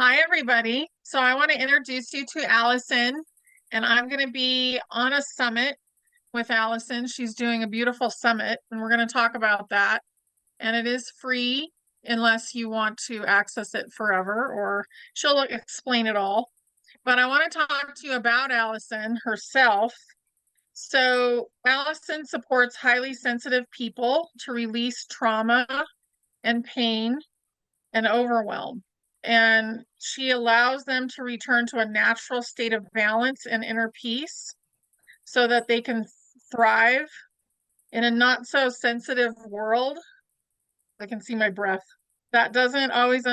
Hi, everybody. So I want to introduce you to Allison, and I'm going to be on a summit with Allison. She's doing a beautiful summit, and we're going to talk about that. And it is free unless you want to access it forever, or she'll explain it all. But I want to talk to you about Allison herself. So Allison supports highly sensitive people to release trauma and pain and overwhelm. And she allows them to return to a natural state of balance and inner peace so that they can thrive in a not so sensitive world. I can see my breath. That doesn't always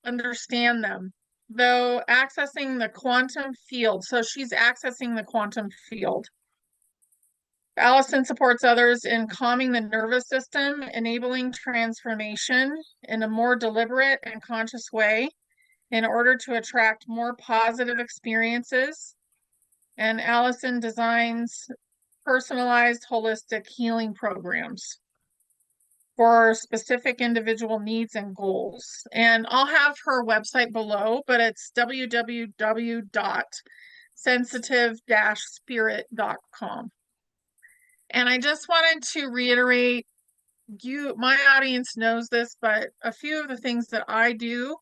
understand them. Though accessing the quantum field. So she's accessing the quantum field. Allison supports others in calming the nervous system, enabling transformation in a more deliberate and conscious way in order to attract more positive experiences. And Allison designs personalized holistic healing programs for specific individual needs and goals. And I'll have her website below, but it's www.sensitive-spirit.com. And I just wanted to reiterate, my audience knows this, but a few of the things that I do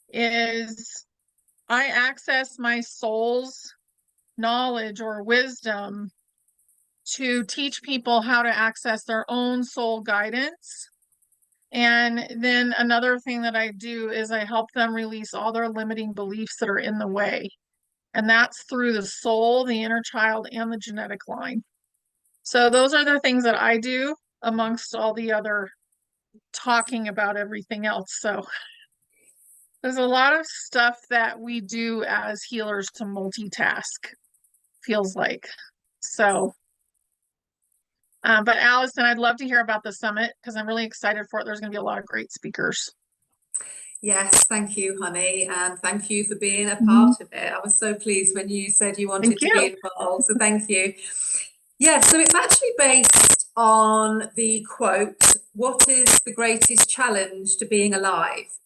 is I access my soul's knowledge or wisdom to teach people how to access their own soul guidance. And then another thing that I do is I help them release all their limiting beliefs that are in the way. And that's through the soul, the inner child, and the genetic line. So those are the things that I do amongst all the other talking about everything else. So there's a lot of stuff that we do as healers to multitask, feels like. So, but Allison, I'd love to hear about the summit because I'm really excited for it. There's going to be a lot of great speakers. Yes, thank you, honey, and thank you for being a part of it. I was so pleased when you said you wanted to be involved, so thank you. Yeah, so it's actually based on the quote, "What is the greatest challenge to being alive?"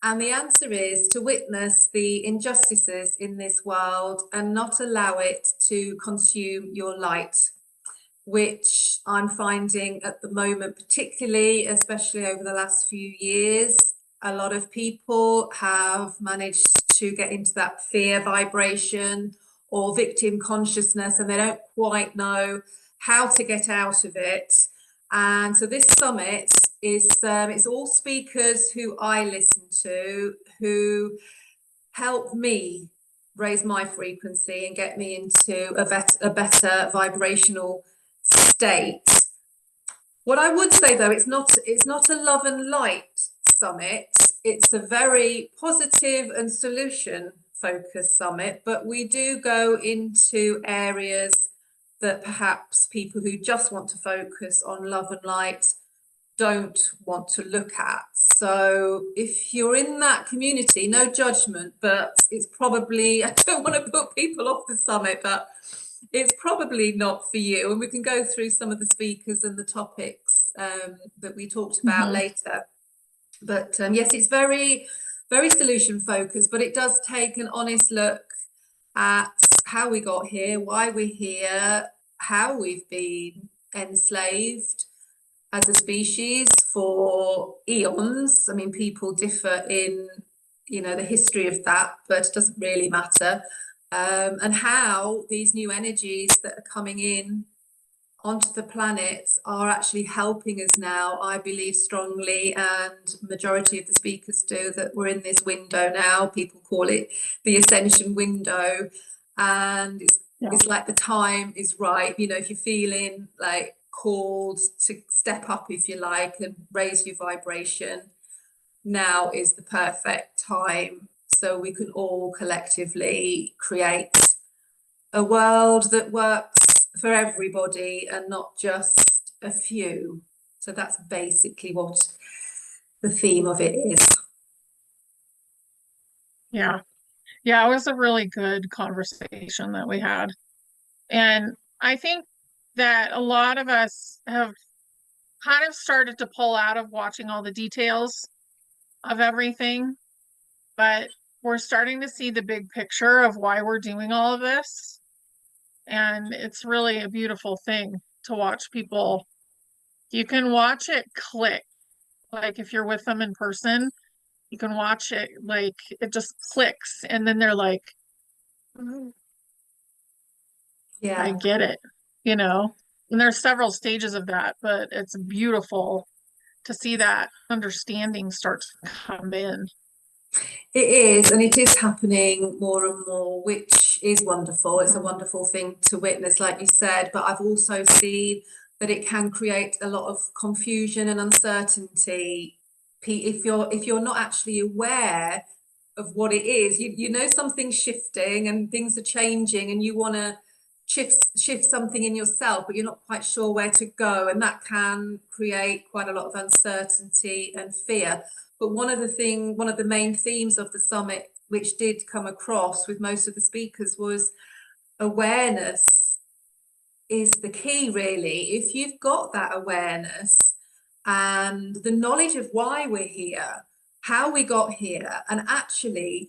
And the answer is to witness the injustices in this world and not allow it to consume your light, which I'm finding at the moment, particularly, especially over the last few years, a lot of people have managed to get into that fear vibration or victim consciousness, and they don't quite know how to get out of it. And so this summit is it's all speakers who I listen to, who help me raise my frequency and get me into a better vibrational state. What I would say though, it's not a love and light summit. It's a very positive and solution focused summit, but we do go into areas that perhaps people who just want to focus on love and light don't want to look at. So if you're in that community, no judgment, but it's probably, I don't want to put people off the summit, but it's probably not for you. And we can go through some of the speakers and the topics that we talked about later. But yes, it's very, very solution focused, but it does take an honest look at how we got here, why we're here, how we've been enslaved as a species for eons. I mean, people differ in, the history of that, but it doesn't really matter. And how these new energies that are coming in onto the planet are actually helping us now. I believe strongly, and majority of the speakers do, that we're in this window now. People call it the ascension window, and it's like the time is right. If you're feeling like called to step up, if you like, and raise your vibration, now is the perfect time, so we can all collectively create a world that works for everybody and not just a few. So that's basically what the theme of it is. Yeah. Yeah, it was a really good conversation that we had. And I think that a lot of us have kind of started to pull out of watching all the details of everything. but we're starting to see the big picture of why we're doing all of this. And it's really a beautiful thing to watch people. You can watch it click. Like if you're with them in person, you can watch it, like it just clicks, and then they're like, "Mm, I Yeah. get it, you know? And there's several stages of that, but it's beautiful to see that understanding start to come in. It is, and it is happening more and more, which is wonderful. It's a wonderful thing to witness, like you said, but I've also seen that it can create a lot of confusion and uncertainty if you're not actually aware of what it is. You know something's shifting and things are changing, and you want to shift something in yourself, but you're not quite sure where to go, and that can create quite a lot of uncertainty and fear. But one of the main themes of the summit, which did come across with most of the speakers, was awareness is the key, really. If you've got that awareness and the knowledge of why we're here, how we got here, and actually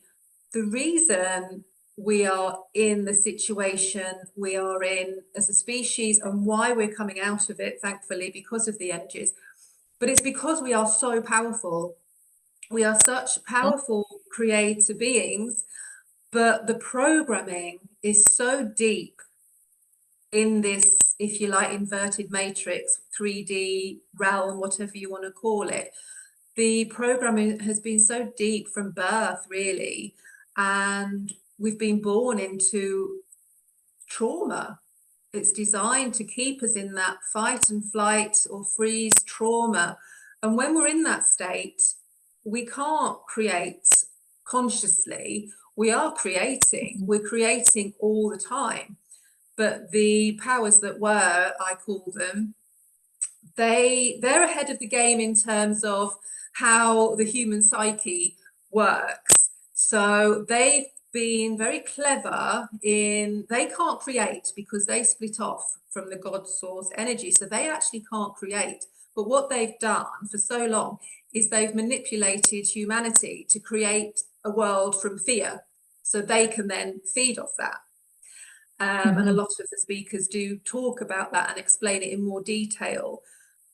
the reason we are in the situation we are in as a species and why we're coming out of it, thankfully, because of the energies. But it's because we are so powerful. We are such powerful creator beings, but the programming is so deep in this, if you like, inverted matrix, 3D realm, whatever you want to call it. The programming has been so deep from birth, really, and we've been born into trauma. It's designed to keep us in that fight and flight or freeze trauma. And when we're in that state, we can't create consciously. We are creating, we're creating all the time. But the powers that were, I call them, they're ahead of the game in terms of how the human psyche works. So they've been very clever in, they can't create because they split off from the God source energy. So they actually can't create. But what they've done for so long is they've manipulated humanity to create a world from fear. So they can then feed off that. And a lot of the speakers do talk about that and explain it in more detail,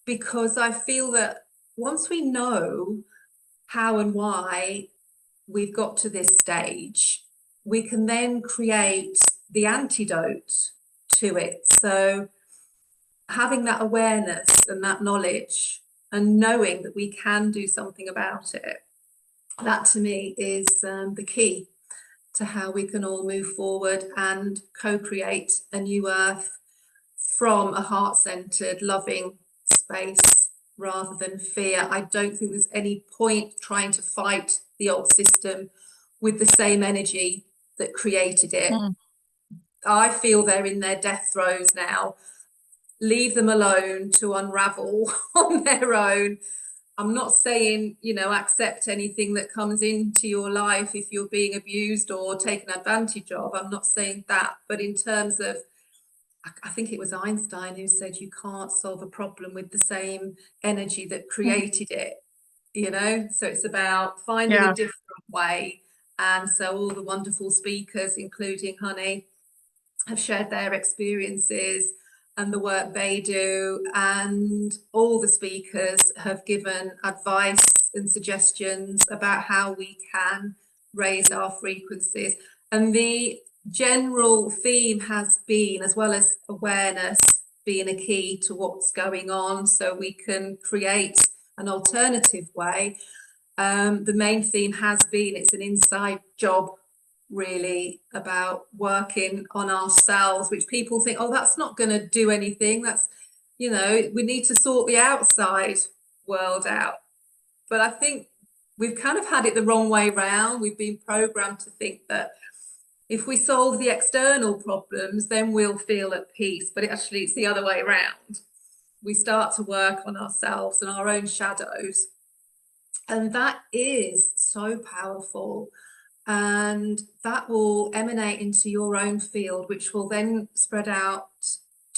because I feel that once we know how and why we've got to this stage, we can then create the antidote to it. So having that awareness and that knowledge and knowing that we can do something about it, that to me is the key to how we can all move forward and co-create a new earth from a heart-centered, loving space rather than fear. I don't think there's any point trying to fight the old system with the same energy that created it. I feel they're in their death throes now. Leave them alone to unravel on their own. I'm not saying, you know, accept anything that comes into your life if you're being abused or taken advantage of. I'm not saying that. But in terms of, I think it was Einstein who said you can't solve a problem with the same energy that created it, you know? So it's about finding a different way. And so all the wonderful speakers, including Honey, have shared their experiences and the work they do, and all the speakers have given advice and suggestions about how we can raise our frequencies. And the general theme has been, as well as awareness being a key to what's going on so we can create an alternative way, the main theme has been it's an inside job, really, about working on ourselves, which people think, oh, that's not going to do anything. That's, you know, we need to sort the outside world out. But I think we've kind of had it the wrong way round. We've been programmed to think that if we solve the external problems, then we'll feel at peace. But actually, it's the other way around. We start to work on ourselves and our own shadows. And that is so powerful. And that will emanate into your own field, which will then spread out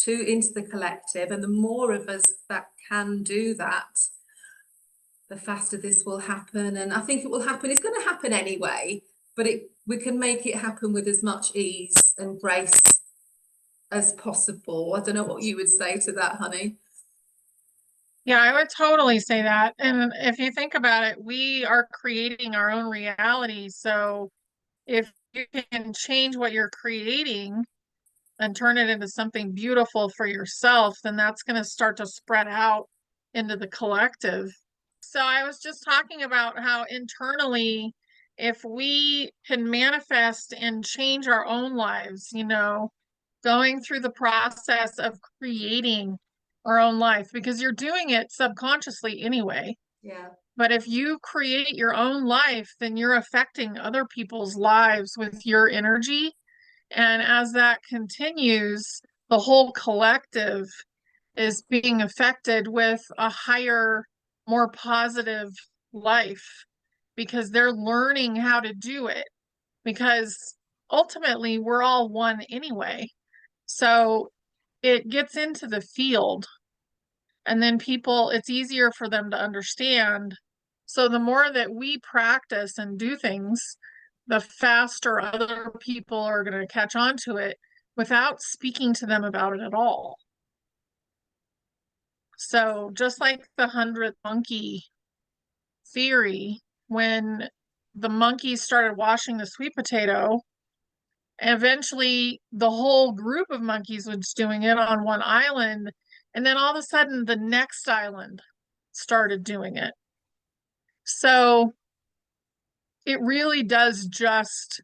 into the collective. And the more of us that can do that, the faster this will happen. And I think it will happen. It's going to happen happen anyway, but we can make it happen with as much ease and grace as possible. I don't know what you would say to that, honey. Yeah, I would totally say that. And if you think about it, we are creating our own reality. So if you can change what you're creating and turn it into something beautiful for yourself, then that's going to start to spread out into the collective. So I was just talking about how internally, if we can manifest and change our own lives, going through the process of creating our own life, because you're doing it subconsciously anyway. Yeah. But if you create your own life, then you're affecting other people's lives with your energy. And as that continues, the whole collective is being affected with a higher, more positive life because they're learning how to do it. Because ultimately, we're all one anyway. So it gets into the field, and then it's easier for them to understand. So the more that we practice and do things, the faster other people are going to catch on to it without speaking to them about it at all. So just like the 100th monkey theory, when the monkeys started washing the sweet potato, eventually the whole group of monkeys was doing it on one island, and then all of a sudden the next island started doing it. So it really does just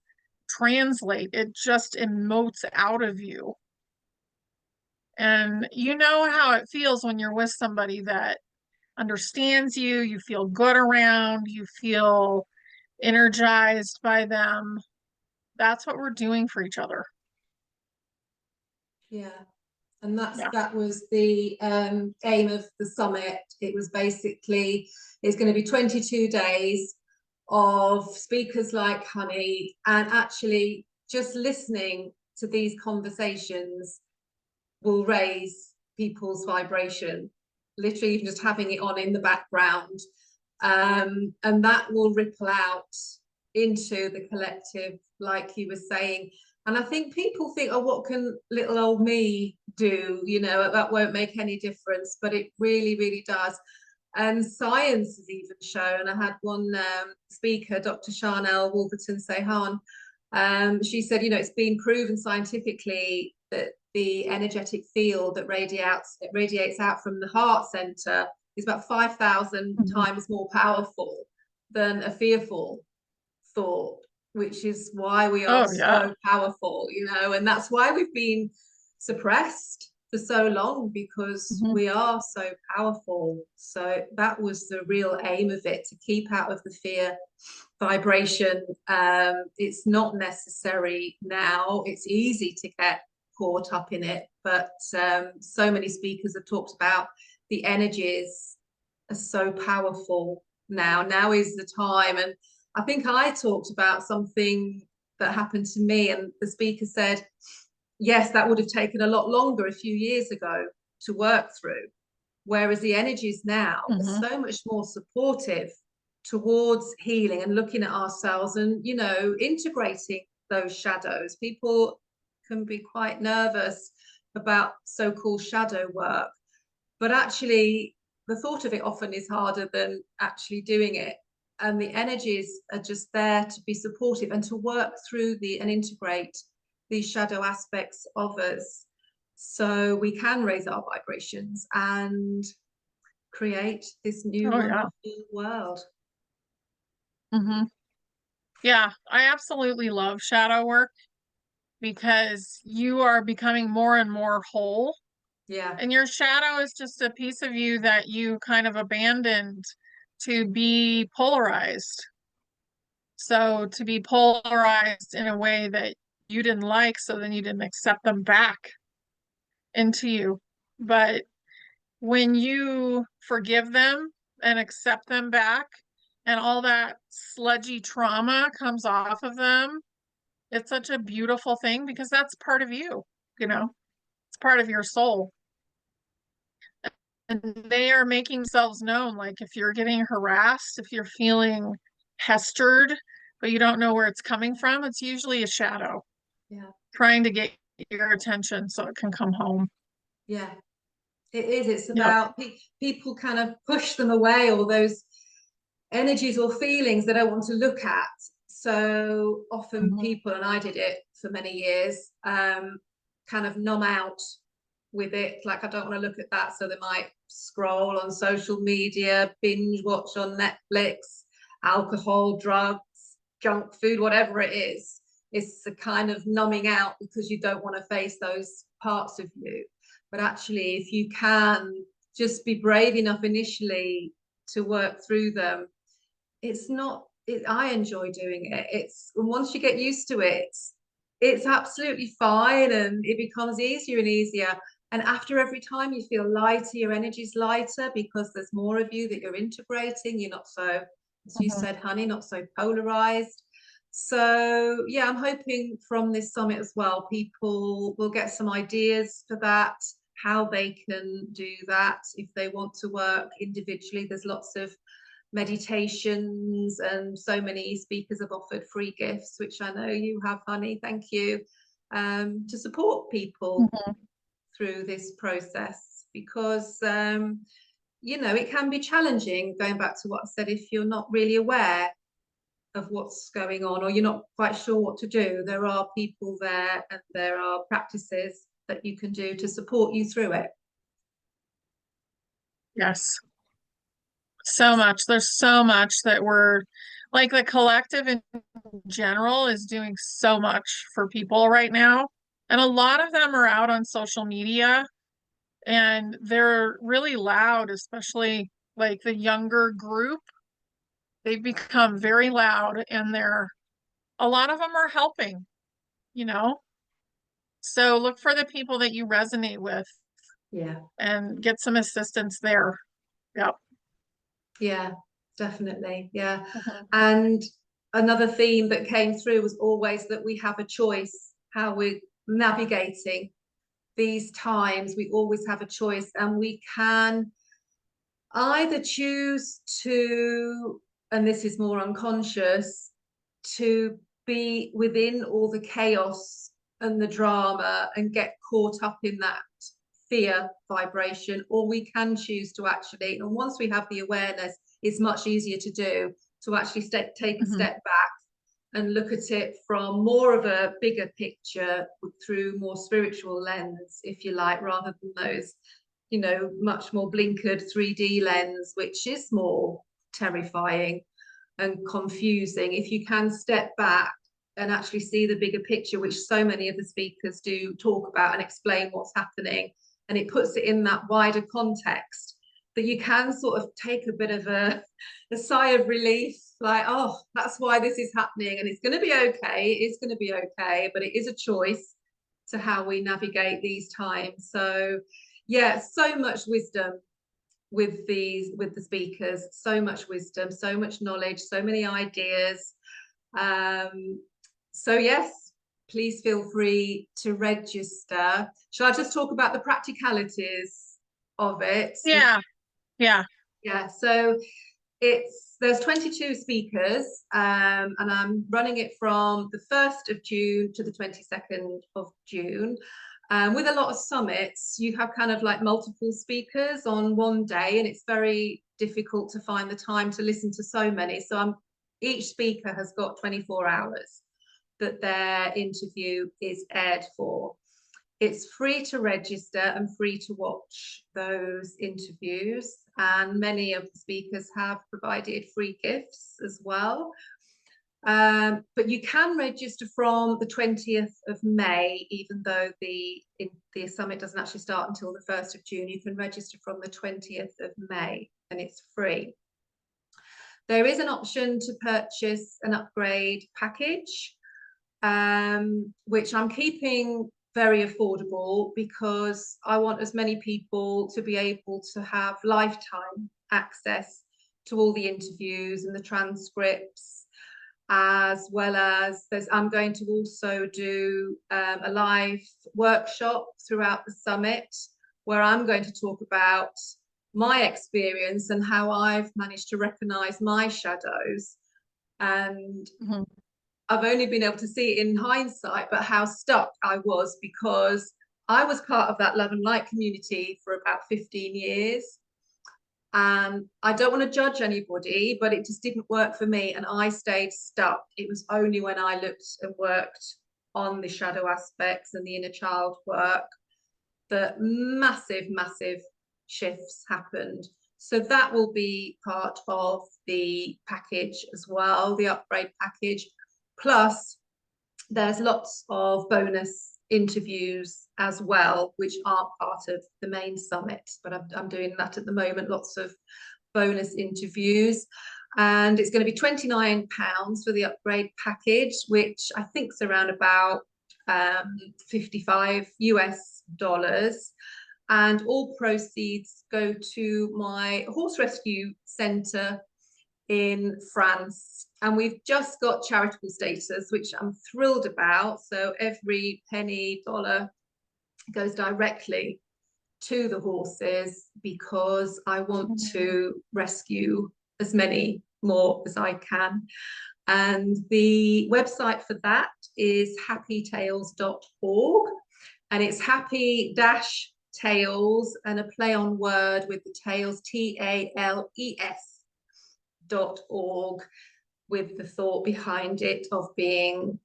translate, it just emotes out of you. And you know how it feels when you're with somebody that understands you, you feel good around, you feel energized by them. That's what we're doing for each other. Yeah. And Yeah. that was the aim of the summit. It was basically, it's going to be 22 days of speakers like Honey, and actually just listening to these conversations will raise people's vibration, literally even just having it on in the background. And that will ripple out into the collective, like you were saying. And I think people think, oh, what can little old me do? That won't make any difference, but it really, really does. And science has even shown, I had one speaker, Dr. Charnel Wolverton Sehan, she said, it's been proven scientifically that the energetic field that radiates out from the heart center is about 5,000 times more powerful than a fearful thought, which is why we are so powerful, and that's why we've been suppressed for so long, because we are so powerful. So that was the real aim of it, to keep out of the fear vibration. It's not necessary now. It's easy to get caught up in it, but so many speakers have talked about the energies are so powerful now. Now is the time. And I think I talked about something that happened to me, and the speaker said, yes, that would have taken a lot longer a few years ago to work through, whereas the energies now are so much more supportive towards healing and looking at ourselves and, integrating those shadows. People can be quite nervous about so-called shadow work, but actually the thought of it often is harder than actually doing it. And the energies are just there to be supportive and to work through and integrate these shadow aspects of us, so we can raise our vibrations and create this new wonderful world. Yeah, I absolutely love shadow work because you are becoming more and more whole. Yeah. And your shadow is just a piece of you that you kind of abandoned to be polarized. So to be polarized in a way that you didn't like, so then you didn't accept them back into you. But when you forgive them and accept them back, and all that sludgy trauma comes off of them, it's such a beautiful thing because that's part of you, it's part of your soul. And they are making themselves known. Like if you're getting harassed, if you're feeling pestered but you don't know where it's coming from, it's usually a shadow Yeah. trying to get your attention so it can come home. Yeah. It is. It's Yep. about people kind of push them away, or those energies or feelings they don't want to look at. So often Mhm. people, and I did it for many years, kind of numb out with it. Like, I don't want to look at that. So they might scroll on social media, binge watch on Netflix, alcohol, drugs, junk food, whatever it is. It's a kind of numbing out because you don't want to face those parts of you. But actually, if you can just be brave enough initially to work through them, it's not I enjoy doing it. It's, and once you get used to it, it's absolutely fine, and it becomes easier and easier. And after every time you feel lighter, your energy's lighter because there's more of you that you're integrating. You're not so, as you Mhm. said, honey, not so polarized. So yeah, I'm hoping from this summit as well, people will get some ideas for that, how they can do that if they want to work individually. There's lots of meditations, and so many speakers have offered free gifts, which I know you have, honey. Thank you. To support people Mhm. through this process, because it can be challenging, going back to what I said, if you're not really aware of what's going on, or you're not quite sure what to do. There are people there, and there are practices that you can do to support you through it. Yes. So much. There's so much that we're like the collective in general is doing so much for people right now. And a lot of them are out on social media and they're really loud, especially like the younger group. They've become very loud and a lot of them are helping, you know? So look for the people that you resonate with Yeah. and get some assistance there. Yep. Yeah, definitely. Yeah. Mhm. And another theme that came through was always that we have a choice how we're navigating these times. We always have a choice, and we can either choose to, and this is more unconscious, to be within all the chaos and the drama and get caught up in that fear vibration, or we can choose to actually, and once we have the awareness, it's much easier to do, to actually take a Mhm. step back and look at it from more of a bigger picture, through more spiritual lens, if you like, rather than those, much more blinkered 3D lens, which is more terrifying and confusing. If you can step back and actually see the bigger picture, which so many of the speakers do talk about and explain what's happening, and it puts it in that wider context, that you can sort of take a bit of a sigh of relief, like, oh, that's why this is happening, and it's going to be okay. It's going to be okay, but it is a choice to how we navigate these times. So yeah, so much wisdom with the speakers, so much wisdom, so much knowledge, so many ideas. So yes, please feel free to register. Shall I just talk about the practicalities of it? Yeah. Yeah. Yeah, so there's 22 speakers, and I'm running it from the 1st of June to the 22nd of June. With a lot of summits, you have kind of like multiple speakers on one day, and it's very difficult to find the time to listen to so many. So each speaker has got 24 hours that their interview is aired for. It's free to register and free to watch those interviews, and many of the speakers have provided free gifts as well. But you can register from the 20th of May, even though the summit doesn't actually start until the 1st of June. You can register from the 20th of May, and it's free. There is an option to purchase an upgrade package, which I'm keeping very affordable, because I want as many people to be able to have lifetime access to all the interviews and the transcripts, as well as I'm going to also do a live workshop throughout the summit, where I'm going to talk about my experience and how I've managed to recognize my shadows, And Mhm. I've only been able to see it in hindsight, but how stuck I was, because I was part of that love and light community for about 15 years. And I don't want to judge anybody, but it just didn't work for me. And I stayed stuck. It was only when I looked and worked on the shadow aspects and the inner child work that massive, massive shifts happened. So that will be part of the package as well, the upgrade package. Plus, there's lots of bonus interviews as well, which aren't part of the main summit, but I'm doing that at the moment, lots of bonus interviews. And it's going to be £29 for the upgrade package, which I think is around about 55 US dollars. And all proceeds go to my horse rescue centre in France. And we've just got charitable status, which I'm thrilled about. So every penny, dollar goes directly to the horses, because I want to rescue as many more as I can. And the website for that is happytales.org. And it's happy dash tales and a play on word with the tales, TALES.org, with the thought behind it of being,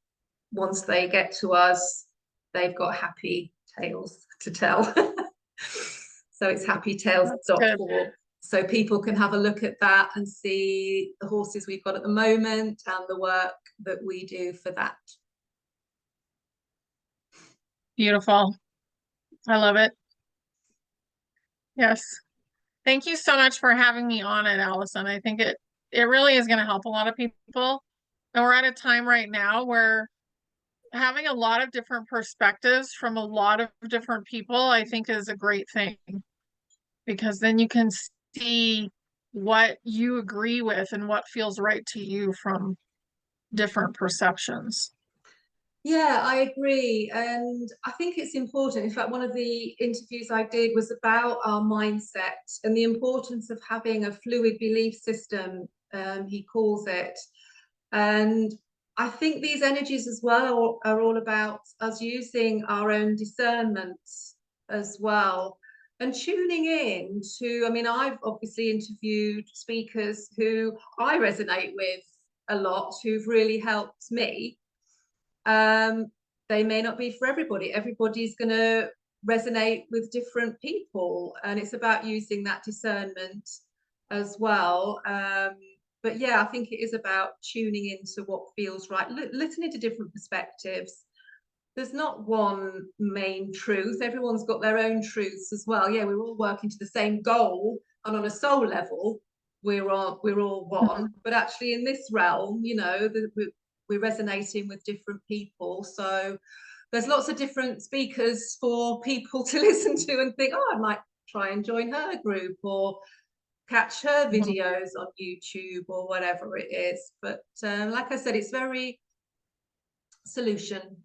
once they get to us, they've got happy tales to tell. So it's happytales.org. So people can have a look at that and see the horses we've got at the moment and the work that we do for that. Beautiful. I love it. Yes. Thank you so much for having me on it, Allison. I think it really is going to help a lot of people. And we're at a time right now where having a lot of different perspectives from a lot of different people, I think, is a great thing, because then you can see what you agree with and what feels right to you from different perceptions. Yeah, I agree. And I think it's important. In fact, one of the interviews I did was about our mindset and the importance of having a fluid belief system, he calls it. And I think these energies as well are all about us using our own discernment as well, and tuning in to, I mean, I've obviously interviewed speakers who I resonate with a lot, who've really helped me. They may not be for everybody. Everybody's going to resonate with different people, and it's about using that discernment as well. But yeah, I think it is about tuning into what feels right, listening to different perspectives. There's not one main truth. Everyone's got their own truths as well. Yeah, we're all working to the same goal, and on a soul level, we're all one. But actually, in this realm, you know, we're resonating with different people. So there's lots of different speakers for people to listen to and think, oh, I might try and join her group or catch her videos on YouTube or whatever it is. But like I said, it's very solution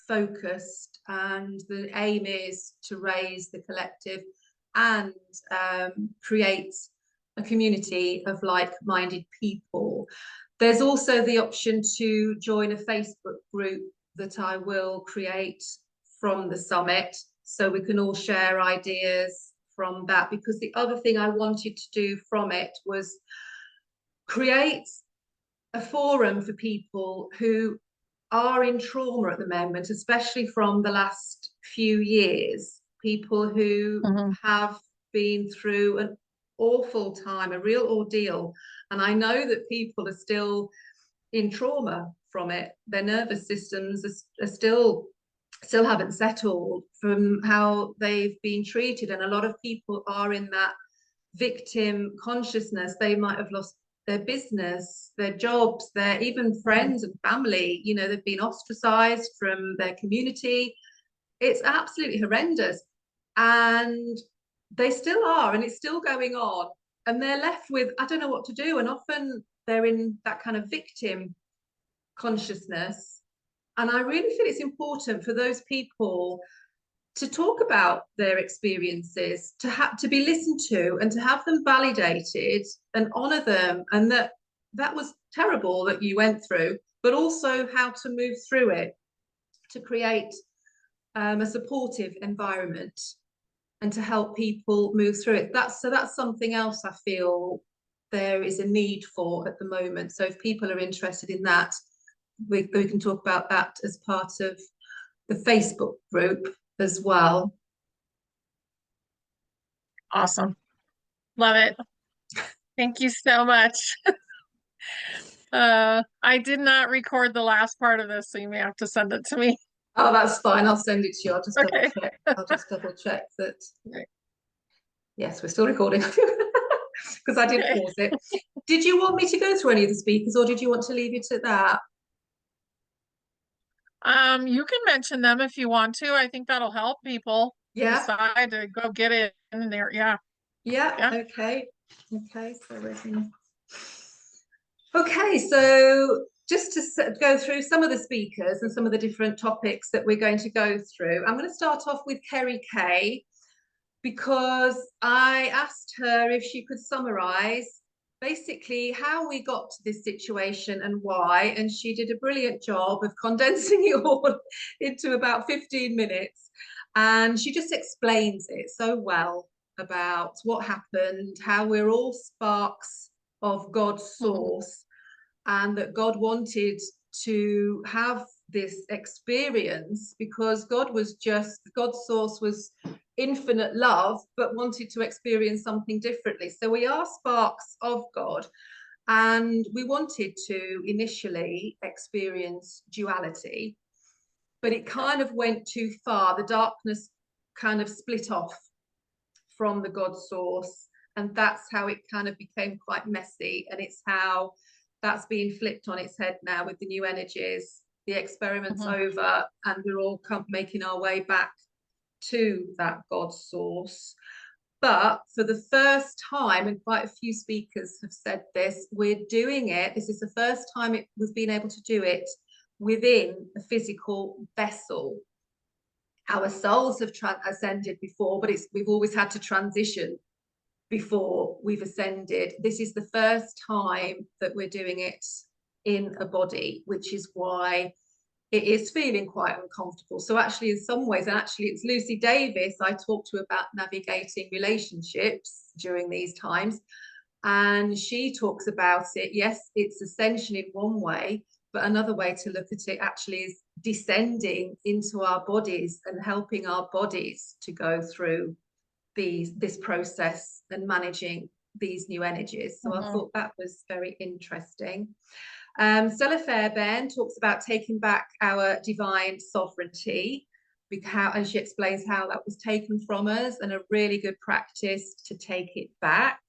focused, and the aim is to raise the collective and create a community of like-minded people. There's also the option to join a Facebook group that I will create from the summit, so we can all share ideas from that, because the other thing I wanted to do from it was create a forum for people who are in trauma at the moment, especially from the last few years, people who have been through an awful time, a real ordeal. And I know that people are still in trauma from it. Their nervous systems are still haven't settled from how they've been treated. And a lot of people are in that victim consciousness. They might have lost their business, their jobs, their even friends and family. You know, they've been ostracized from their community. It's absolutely horrendous. And they still are, and it's still going on. And they're left with, I don't know what to do. And often they're in that kind of victim consciousness. And I really feel it's important for those people to talk about their experiences, to be listened to, and to have them validated and honor them, and that that was terrible that you went through, but also how to move through it, to create a supportive environment and to help people move through it. That's something else I feel there is a need for at the moment. So if people are interested in that, we can talk about that as part of the Facebook group as well. Awesome. Love it. Thank you so much. I did not record the last part of this, so you may have to send it to me. Oh, that's fine. I'll send it to you. I'll just Okay. double check. I'll just double check that. Right. Yes, we're still recording because I did Okay. pause it. Did you want me to go through any of the speakers, or did you want to leave it at that? You can mention them if you want to. I think that'll help people Yeah. decide to go get it in there. Yeah. Yeah. Yeah. Okay. Okay. So okay. So just to go through some of the speakers and some of the different topics that we're going to go through, I'm going to start off with Kerry Kay, because I asked her if she could summarize basically how we got to this situation and why, and she did a brilliant job of condensing it all into about 15 minutes, and she just explains it so well about what happened, how we're all sparks of God's source, and that God wanted to have this experience because God's source was infinite love, but wanted to experience something differently. So we are sparks of God, and we wanted to initially experience duality, but it kind of went too far. The darkness kind of split off from the God source, and that's how it kind of became quite messy, and it's how that's being flipped on its head now with the new energies. The experiment's over, and we're all making our way back to that God source. But for the first time, and quite a few speakers have said this, we're doing it. This is the first time we've been able to do it within a physical vessel. Our souls have ascended before, but we've always had to transition before we've ascended. This is the first time that we're doing it in a body, which is why it is feeling quite uncomfortable. So actually, in some ways, and actually it's Lucy Davis I talked to about navigating relationships during these times, and she talks about it. Yes, it's ascension in one way, but another way to look at it actually is descending into our bodies and helping our bodies to go through this process and managing these new energies. So I thought that was very interesting. Stella Fairbairn talks about taking back our divine sovereignty, and she explains how that was taken from us and a really good practice to take it back.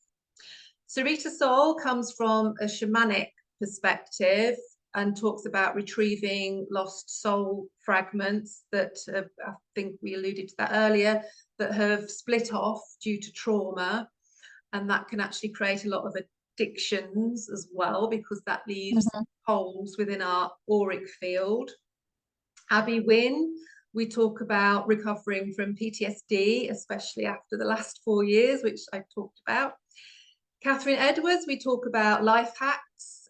Sarita Soul comes from a shamanic perspective and talks about retrieving lost soul fragments that I think we alluded to that earlier, that have split off due to trauma, and that can actually create a lot of addictions as well, because that leaves holes within our auric field. Abby Wynn, we talk about recovering from PTSD, especially after the last 4 years, which I talked about. Catherine Edwards, we talk about life hacks,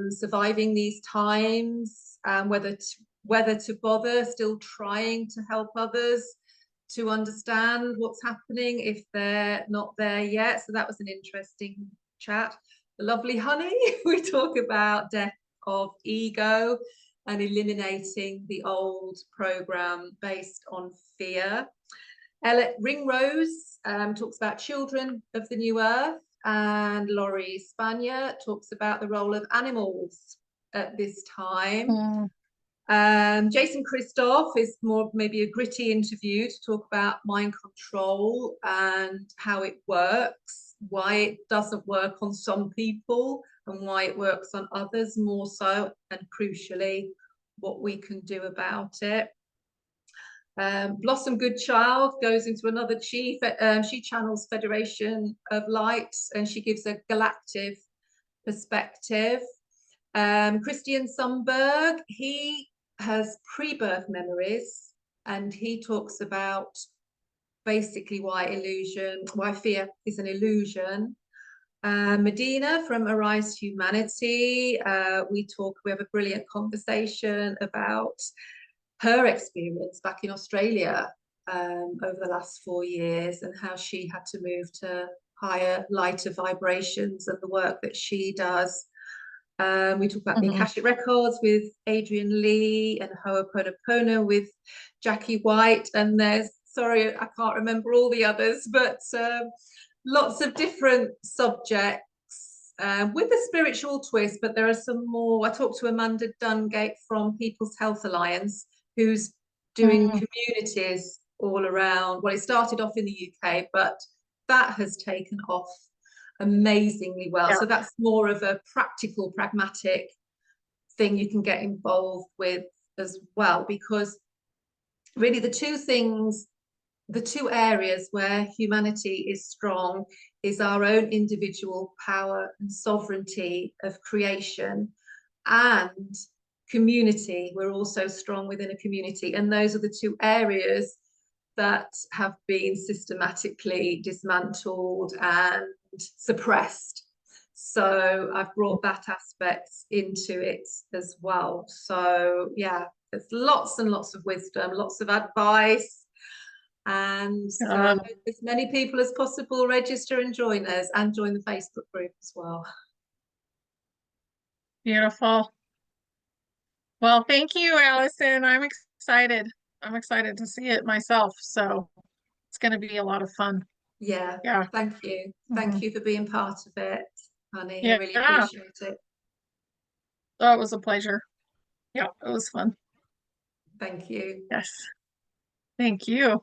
surviving these times, whether to bother, still trying to help others to understand what's happening if they're not there yet. So that was an interesting chat. The lovely Honey, we talk about death of ego and eliminating the old program based on fear. Ringrose talks about children of the new earth, and Laurie Spania talks about the role of animals at this time. Jason Christoph is more maybe a gritty interview to talk about mind control and how it works, why it doesn't work on some people and why it works on others more so, and crucially, what we can do about it. Blossom Goodchild goes into another she channels Federation of Light, and she gives a galactic perspective. Christian Sundberg, he has pre-birth memories, and he talks about basically why fear is an illusion. Medina from Arise Humanity. We have a brilliant conversation about her experience back in Australia over the last 4 years and how she had to move to higher, lighter vibrations and the work that she does. We talk about the Akashic Records with Adrian Lee and Ho'oponopono with Jackie White. And sorry, I can't remember all the others, but lots of different subjects with a spiritual twist. But there are some more. I talked to Amanda Dungate from People's Health Alliance, who's doing communities all around. Well, it started off in the UK, but that has taken off amazingly well. So that's more of a practical, pragmatic thing you can get involved with as well, because really the two areas where humanity is strong is our own individual power and sovereignty of creation, and community. We're also strong within a community, and those are the two areas that have been systematically dismantled and suppressed. So I've brought that aspect into it as well. So yeah, there's lots and lots of wisdom, lots of advice, and as many people as possible register and join us, and join the Facebook group as well. Beautiful. Well, thank you, Allison. I'm excited. I'm excited to see it myself. So it's going to be a lot of fun. Yeah. Thank you. Thank you for being part of it, honey. I really appreciate it. Oh, it was a pleasure. Yeah, it was fun. Thank you. Yes. Thank you.